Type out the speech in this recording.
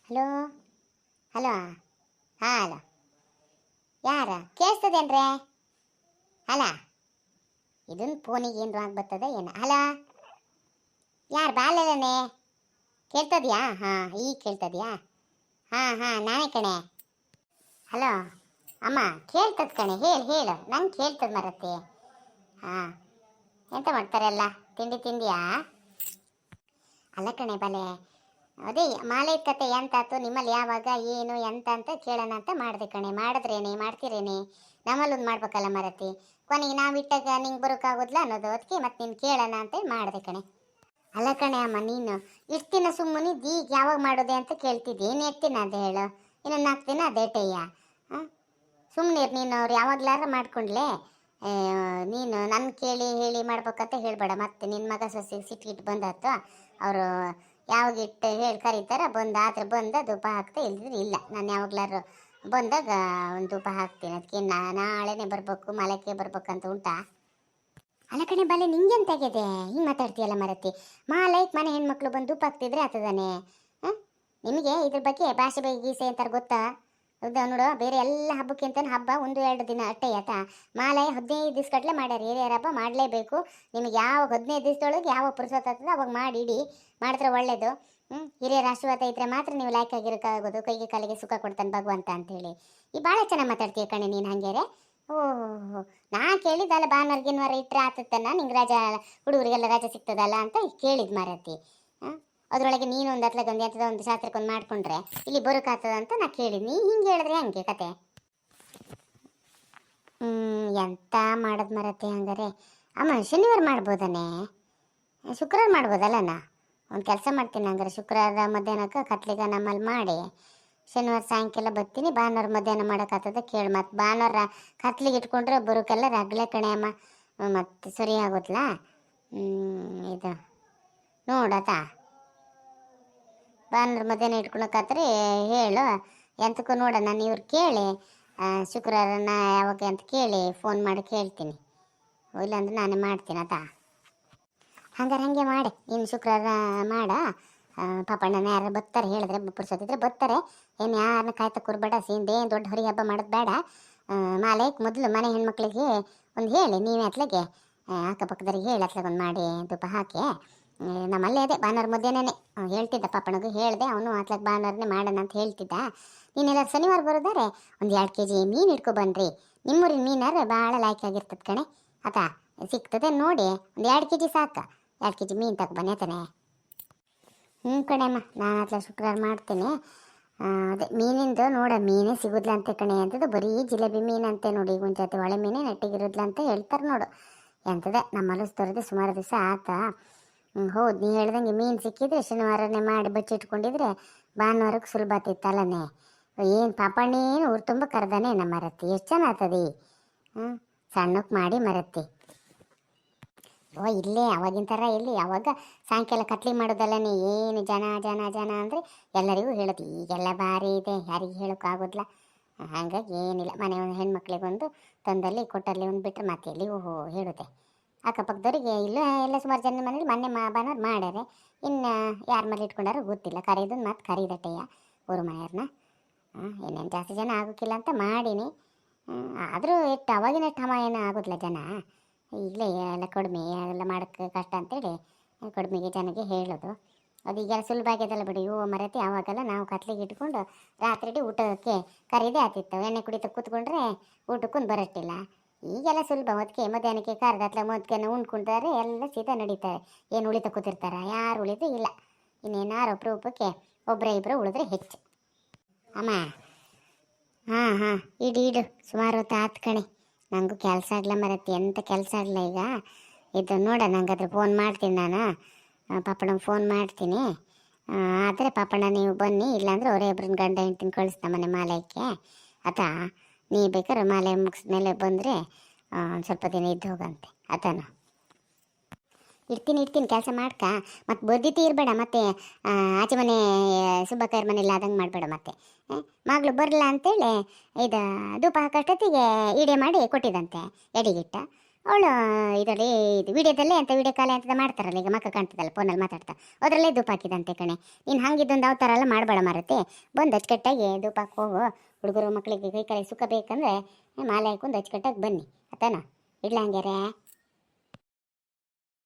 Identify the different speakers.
Speaker 1: Hello hello ಹಾಂ hello ಯಾರ ಕೇಳಿಸ್ತದೇನ್ರೇ? ಅಲ್ಲ ಇದನ್ನು ಫೋನಿಗೆ ಏನು ರಾಂಗ್ ಬರ್ತದೆ ಏನು? ಹಲೋ ಯಾರು ಬಾಲನೇ ಕೇಳ್ತದ್ಯಾ? ಹಾಂ ಈಗ ಕೇಳ್ತದ್ಯಾ? ಹಾಂ ಹಾಂ ನಾನೇ ಕಣೆ. ಹಲೋ ಅಮ್ಮ ಕೇಳ್ತದ ಕಣೆ, ಹೇಳು ನಂಗೆ ಕೇಳ್ತದ ಮರತ್ತೆ. ಹಾಂ ಎಂತ ಮಾಡ್ತಾರಲ್ಲ, ತಿಂಡಿಯಾ? ಅಲ್ಲ ಕಣೆ ಬಲೆ, ಅದೇ ಮಾಲೆ ಕತೆ ಎಂತಾಯ್ತು ನಿಮ್ಮಲ್ಲಿ, ಯಾವಾಗ ಏನು ಎಂತ ಅಂತ ಕೇಳೋಣ ಅಂತ ಮಾಡಿದೆ ಕಣೆ. ಮಾಡಿದ್ರೇನೆ ಮಾಡ್ತೀರೇನೆ, ನಮ್ಮಲ್ಲೊಂದು ಮಾಡ್ಬೇಕಲ್ಲ ಮರತಿ. ಕೊನೆಗೆ ನಾವು ಇಟ್ಟಾಗ ನಿಂಗೆ ಬರೋಕ್ಕಾಗೋದಿಲ್ಲ ಅನ್ನೋದು, ಅದಕ್ಕೆ ಮತ್ತೆ ನೀನು ಕೇಳೋಣ ಅಂತೇಳಿ ಮಾಡಿದೆ ಕಣೆ. ಅಲ್ಲ ಕಣೆ ಅಮ್ಮ, ನೀನು ಇಷ್ಟು ದಿನ ಸುಮ್ಮನಿದ್ದು ಈಗ ಯಾವಾಗ ಮಾಡೋದೆ ಅಂತ ಕೇಳ್ತಿದ್ದಿ. ಏನು ಎಷ್ಟು ದಿನ ಅದು ಹೇಳು? ಇನ್ನೊಂದು 4 ದಿನ ಅದೇಟಯ್ಯ. ಹಾಂ ಸುಮ್ಮನೆ ನೀನು ಅವ್ರು ಯಾವಾಗ್ಲಾರ ಮಾಡ್ಕೊಂಡ್ಲೆ. ನೀನು ನನ್ನ ಕೇಳಿ ಹೇಳಿ ಮಾಡ್ಬೇಕಂತ ಹೇಳಬೇಡ. ಮತ್ತೆ ನಿನ್ನ ಮಗ ಸೊಸೆಗೆ ಸಿಟ್ಟಿಗಿಟ್ಟು ಬಂದಾತು. ಅವರು ಯಾವಾಗ ಇಟ್ಟು ಹೇಳಿ ಕರೀತಾರೆ, ಬಂದಾದ್ರೆ ಬಂದ ಧೂಪ ಹಾಕ್ತಾ, ಇಲ್ದಿದ್ರೆ ಇಲ್ಲ. ನಾನು ಯಾವಾಗ್ಲಾರು ಬಂದಾಗ ಒಂದು ಧೂಪ ಹಾಕ್ತೀನಿ. ಅದಕ್ಕೆ ನಾಳೆನೇ ಬರಬೇಕು, ಮಲಕ್ಕೆ ಬರ್ಬೇಕಂತ ಉಂಟಾ? ಅಲ್ಲ ಕಣೆ ಬಾಲೆ, ನಿಂಗೆಂತ ಆಗಿದೆ ಹಿಂಗೆ ಮಾತಾಡ್ತೀಯಲ್ಲ ಮರತಿ? ಮಾಲೈಕ್ ಮನೆ ಹೆಣ್ಮಕ್ಳು ಬಂದು ಧೂಪ ಹಾಕ್ತಿದ್ರೆ ಆಗ್ತದಾನೆ? ಹಾಂ ನಿಮಗೆ ಇದ್ರ ಬಗ್ಗೆ ಭಾಷೆ ಬಗ್ಗೆ ಗೀಸೆ ಅಂತಾರೆ ಗೊತ್ತಾ? ಹೌದಾ ನೋಡು, ಬೇರೆ ಎಲ್ಲ ಹಬ್ಬಕ್ಕಿಂತ ಹಬ್ಬ 1-2 ದಿನ ಅಟ್ಟೆ ಆಯ್ತಾ? ಮಾಲೆ 15 ದಿವ್ಸ ಗಟ್ಟಲೆ ಮಾಡ್ಯಾರ. ಹಿರಿಯರ ಹಬ್ಬ ಮಾಡಲೇಬೇಕು. ನಿಮಗೆ ಯಾವ 15 ದಿವ್ಸದೊಳಗೆ ಯಾವ ಪುರುಸೊತ್ತು ಆಗ್ತದೆ ಅವಾಗ ಮಾಡಿಡಿ, ಮಾಡಿದ್ರೆ ಒಳ್ಳೇದು. ಹಿರಿಯರ ಆಶೀರ್ವಾದ ಇದ್ರೆ ಮಾತ್ರ ನೀವು ಲೈಕ್ ಆಗಿರೋಕ್ಕಾಗೋದು. ಕೈಗೆ ಕಾಲಿಗೆ ಸುಖ ಕೊಡ್ತಾನೆ ಭಗವಂತ ಅಂತೇಳಿ. ಈ ಭಾಳ ಚೆನ್ನಾಗಿ ಮಾತಾಡ್ತೀಯ ಕಣೆ ನೀನು. ಹಂಗೇರೆ ಓಹೋ, ನಾ ಕೇಳಿದ್ದಲ್ಲ ಭಾನುವಾರ ಇಟ್ಟರೆ ಆತತ್ತನ ನಿಂಗೆ ರಜಾ, ಹುಡುಗರಿಗೆಲ್ಲ ರಜೆ ಸಿಗ್ತದಲ್ಲ ಅಂತ ಕೇಳಿದ್ ಮಾರತಿ. ಅದರೊಳಗೆ ನೀನು ಒಂದು ಅತ್ಲಾಗೊಂದು ಎಂಥದ ಒಂದು ಶಾಸ್ತ್ರಕ್ಕೊಂದು ಮಾಡ್ಕೊಂಡ್ರೆ ಇಲ್ಲಿ ಬರೋಕ್ಕಾಗ್ತದ ಅಂತ ನಾ ಕೇಳಿದ್. ನೀ ಹಿಂಗೆ ಹೇಳಿದ್ರೆ ಹಂಗೆ ಕತೆ. ಎಂತ ಮಾಡೋದು ಮರತಿ ಹಂಗಾರೆ? ಅಮ್ಮ ಶನಿವಾರ ಮಾಡ್ಬೋದನೇ? ಶುಕ್ರವಾರ ಮಾಡ್ಬೋದಲ್ಲಣ್ಣ? ಒಂದು ಕೆಲಸ ಮಾಡ್ತೀನಿ ಹಂಗಾರೆ, ಶುಕ್ರವಾರ ಮಧ್ಯಾಹ್ನಕ್ಕೆ ಕತ್ಲಿಗೆ ನಮ್ಮಲ್ಲಿ ಮಾಡಿ ಶನಿವಾರ ಸಾಯಂಕಾಲ ಬರ್ತೀನಿ. ಭಾನುವಾರ ಮಧ್ಯಾಹ್ನ ಮಾಡೋಕ್ಕಾಗ್ತದೆ ಕೇಳಿ. ಮತ್ತು ಭಾನುವಾರ ಕತ್ಲಿಗೆ ಇಟ್ಕೊಂಡ್ರೆ ಬರೋಕ್ಕೆಲ್ಲ ರಗ್ಲೆ ಕಣೆ ಅಮ್ಮ, ಮತ್ತು ಸರಿ ಆಗೋದ್ಲಾ? ಇದು ನೋಡತಾ ಭಾನುವಾರ ಮಧ್ಯಾಹ್ನ ಇಟ್ಕೊಳಕ್ಕಾದ್ರೆ ಹೇಳು. ಎಂತಕ್ಕೂ ನೋಡೋಣ, ನಾನು ಇವ್ರು ಕೇಳಿ ಶುಕ್ರವಾರನ ಯಾವಾಗ ಅಂತ ಕೇಳಿ ಫೋನ್ ಮಾಡಿ ಕೇಳ್ತೀನಿ. ಇಲ್ಲಾಂದ್ರೆ ನಾನೇ ಮಾಡ್ತೀನಿ ಆತಾ. ಹಂಗಾರೆ ಹಾಗೆ ಮಾಡಿ, ಇನ್ನು ಶುಕ್ರವಾರ ಮಾಡ. ಪಾಪಣ್ಣನ ಯಾರು ಬರ್ತಾರೆ ಹೇಳಿದ್ರೆ, ಪುರ್ಸೋತಿದ್ರೆ ಬರ್ತಾರೆ. ಏನು ಯಾರನ್ನ ಕಾಯ್ತಾ ಕೂರ್ಬೇಡ. ಏನು ದೊಡ್ಡ ಹೊರಿ ಹಬ್ಬ ಮಾಡೋದು ಬೇಡ. ಮಾಲೈಕ್ ಮೊದಲು ಮನೆ ಹೆಣ್ಮಕ್ಳಿಗೆ ಒಂದು ಹೇಳಿ, ನೀವೇ ಅತ್ಲಾಗೆ ಅಕ್ಕಪಕ್ಕದವ್ರಿಗೆ ಹೇಳಿ ಅತ್ಲಾಗೊಂದು ಮಾಡಿ ಧೂಪ ಹಾಕಿ. ನಮ್ಮಲ್ಲೇ ಅದೇ ಭಾನುವಾರ ಮಧ್ಯಾಹ್ನನೇ ಹೇಳ್ತಿದ್ದ ಪಾಪಣ್ಣಗೂ ಹೇಳಿದೆ. ಅವನು ಅತ್ಲಾಗ ಭಾನುವಾರನೇ ಮಾಡೋಣ ಅಂತ ಹೇಳ್ತಿದ್ದ. ನೀನೆಲ್ಲ ಶನಿವಾರ ಬರೋದಾರೆ ಒಂದು 2 kg ಮೀನು ಇಟ್ಕೊಬನ್ರಿ. ನಿಮ್ಮೂರಿನ ಮೀನಾರು ಭಾಳ ಲಾಯ್ಕ್ ಆಗಿರ್ತದೆ ಕಣೆ. ಆತಾ ಸಿಗ್ತದೆ ನೋಡಿ, ಒಂದು 2 kg ಸಾಕು. 2 kg ಮೀನು ತಗೊಬನ್ನಿ ಆತಾನೆ. ಕಣೆಮ್ಮ, ನಾನು ಅತ್ಲ ಶುಕ್ರವಾರ ಮಾಡ್ತೀನಿ. ಅದೇ ಮೀನಿಂದು ನೋಡ, ಮೀನೇ ಸಿಗೋದಿಲ್ಲ ಅಂತೆ ಕಣೆ. ಅಂತದ್ದು ಬರೀ ಜಿಲೇಬಿ ಮೀನು ಅಂತೆ ನೋಡಿ. ಈಗ ಒಂದು ಜೊತೆ ಒಳ್ಳೆ ಮೀನೇ ನೆಟ್ಟಿಗಿರೋದಿಲ್ಲ ಅಂತ ಹೇಳ್ತಾರೆ ನೋಡು. ಎಂಥದೇ ನಮ್ಮಲ್ಲೂ ತೋರಿದೆ ಸುಮಾರು ದಿವಸ ಆತ. ಹೌದು, ನೀ ಹೇಳ್ದಂಗೆ ಮೀನು ಸಿಕ್ಕಿದ್ರೆ ಶನಿವಾರನೇ ಮಾಡಿ ಬಚ್ಚಿಟ್ಕೊಂಡಿದ್ರೆ ಭಾನುವಾರಕ್ಕೆ ಸುಲಭ ಆತಿತ್ತಲ್ಲನೇ. ಏನು ಪಾಪಣ್ಣೇನು ಊರು ತುಂಬ ಕರೆದಾನೆ ನಮ್ಮ ಮರತಿ. ಎಷ್ಟು ಜನ ಆಗ್ತದೆ? ಸಣ್ಣಕ್ಕೆ ಮಾಡಿ ಮರತಿ. ಇಲ್ಲೇ ಅವಾಗಿನ ಥರ ಎಲ್ಲಿ, ಯಾವಾಗ ಸಾಯಂಕಾಲ ಕತ್ಲಿ ಮಾಡೋದಲ್ಲನೇ. ಏನು ಜನ ಜನ ಜನ ಅಂದರೆ ಎಲ್ಲರಿಗೂ ಹೇಳೋದು. ಈಗೆಲ್ಲ ಭಾರಿ ಇದೆ, ಯಾರಿಗೆ ಹೇಳೋಕ್ಕಾಗೋದಿಲ್ಲ. ಹಾಗಾಗಿ ಏನಿಲ್ಲ, ಮನೆ ಹೆಣ್ಮಕ್ಳಿಗೊಂದು ತಂದಲ್ಲಿ ಕೊಟ್ಟಲ್ಲಿ ಒಂದು ಬಿಟ್ಟರೆ ಮತ್ತೆ ಎಲ್ಲಿ ಹೇಳುತ್ತೆ. ಅಕ್ಕಪಕ್ಕದವ್ರಿಗೆ ಇಲ್ಲ, ಎಲ್ಲ ಸುಮಾರು ಜನ ಮನೇಲಿ ಮೊನ್ನೆ ಭಾನುವಾರ ಮಾಡ್ಯಾರೆ. ಇನ್ನು ಯಾರ ಮನೇಲಿ ಇಟ್ಕೊಂಡಾರೋ ಗೊತ್ತಿಲ್ಲ. ಕರೀದನ್ನು ಮತ್ತು ಕರೀದಟ್ಟೆಯ ಊರು ಮನೆಯವ್ರನ್ನ. ಇನ್ನೇನು ಜಾಸ್ತಿ ಜನ ಆಗೋಕ್ಕಿಲ್ಲ ಅಂತ ಮಾಡೀನಿ. ಆದರೂ ಎಷ್ಟು ಅವಾಗಿನಷ್ಟು ಹಮ ಏನೂ ಆಗೋದಿಲ್ಲ ಜನ. ಈಗಲೇ ಎಲ್ಲ ಕಡಿಮೆ, ಎಲ್ಲ ಮಾಡೋಕ್ಕೆ ಕಷ್ಟ ಅಂತೇಳಿ ಕಡಿಮೆಗೆ ಜನಗೆ ಹೇಳೋದು. ಅದು ಈಗೆಲ್ಲ ಸುಲಭ ಆಗ್ಯದಲ್ಲ ಬಿಡಿ. ಮರತಿ ಆವಾಗೆಲ್ಲ ನಾವು ಕತ್ಲಿಗೆ ಇಟ್ಕೊಂಡು ರಾತ್ರಿ ಊಟಕ್ಕೆ ಕರೀದೇ ಆಗ್ತಿತ್ತು. ಎಣ್ಣೆ ಕುಡಿತ ಕೂತ್ಕೊಂಡ್ರೆ ಊಟಕ್ಕೂ ಬರಟ್ಟಿಲ್ಲ. ಈಗೆಲ್ಲ ಸುಲಭ. ಅದಕ್ಕೆ ಮಧ್ಯಾಹ್ನಕ್ಕೆ ಕರೆದ ಹತ್ಲ ಮೊದಲೇ ಉಂಡ್ಕೊಂತಾರೆ, ಎಲ್ಲ ಸೀದಾ ನಡೀತಾರೆ. ಏನು ಉಳಿತ ಕೂತಿರ್ತಾರೆ? ಯಾರು ಉಳಿದು ಇಲ್ಲ. ಇನ್ನೇನಾರು ಅಪರೂಪಕ್ಕೆ ಒಬ್ಬರೇ ಇಬ್ಬರು ಉಳಿದ್ರೆ ಹೆಚ್ಚು. ಅಮ್ಮ ಹಾಂ ಇಡು ಸುಮಾರು ಹೊತ್ತು ಆತು ಕಣೆ. ನನಗೂ ಕೆಲಸ ಆಗಲ್ಲ ಮರತಿ, ಎಂಥ ಕೆಲಸ ಆಗಲ್ಲ ಈಗ. ಇದು ನೋಡ, ನಂಗಾದ್ರೆ ಫೋನ್ ಮಾಡ್ತೀನಿ ನಾನು. ಪಾಪಣ್ಣಂಗೆ ಫೋನ್ ಮಾಡ್ತೀನಿ. ಆದರೆ ಪಾಪಣ್ಣ ನೀವು ಬನ್ನಿ, ಇಲ್ಲಾಂದ್ರೆ ಅವರೇ ಇಬ್ಬರನ್ನ ಗಂಡ ಹೆಂಡ್ತಿನ ಕಳಿಸ್ತಾ ಮನೆ ಮಾಲಯಕ್ಕೆ. ಆತಾ ನೀ ಬೇಕಾದ್ರೆ ಮಾಲೆ ಮುಗಿಸ್ಮೇಲೆ ಬಂದರೆ ಒಂದು ಸ್ವಲ್ಪ ದಿನ ಇದ್ದು ಹೋಗಂತೆ ಆತನು. ಇರ್ತೀನಿ ಕೆಲಸ ಮಾಡ್ಕ. ಮತ್ತು ಬದ್ದಿತಿ ಇರಬೇಡ. ಮತ್ತೆ ಆಚೆ ಮನೆ ಸುಬ್ಬಕ್ಕಯ್ಯರ ಮನೇಲಿ ಆದಂಗೆ ಮಾಡಬೇಡ. ಮತ್ತೆ ಮಗಳು ಬರಲ್ಲ ಅಂತೇಳಿ ಇದು ಧೂಪ ಹಾಕೋಷ್ಟೊತ್ತಿಗೆ ಈಡೆ ಮಾಡಿ ಕೊಟ್ಟಿದ್ದಂತೆ ಎಡಿಗಿಟ್ಟ. ಅವಳು ಇದರಲ್ಲಿ ಇದು ವಿಡಿಯೋದಲ್ಲೇ ಅಂತ ವಿಡಿಯೋ ಕಾಲ್ ಅಂತ ಮಾಡ್ತಾರಲ್ಲ ಈಗ ಮಕ್ಕ ಕಾಣ್ತದಲ್ಲ ಫೋನಲ್ಲಿ ಮಾತಾಡ್ತಾ ಅದರಲ್ಲೇ ಧೂಪ ಹಾಕಿದಂತೆ ಕಣೆ. ನೀನು ಹಂಗಿದ್ದೊಂದು ಯಾವ ಥರ ಎಲ್ಲ ಮಾಡಬೇಡ ಮಾರತಿ. ಬಂದು ಅಚ್ಚುಕಟ್ಟಾಗಿ ಧೂಪ ಹಾಕಿ ಹೋಗು. ಹುಡುಗರು ಮಕ್ಕಳಿಗೆ ಕೈ ಕಾಲಿಗೆ ಸುಖ ಬೇಕಂದ್ರೆ ಮಾಲೆ ಹಾಕೊಂಡು ಅಚ್ಚುಕಟ್ಟಾಗಿ ಬನ್ನಿ ಆತನ. ಇಡ್ಲ ಹಂಗಾರೆ.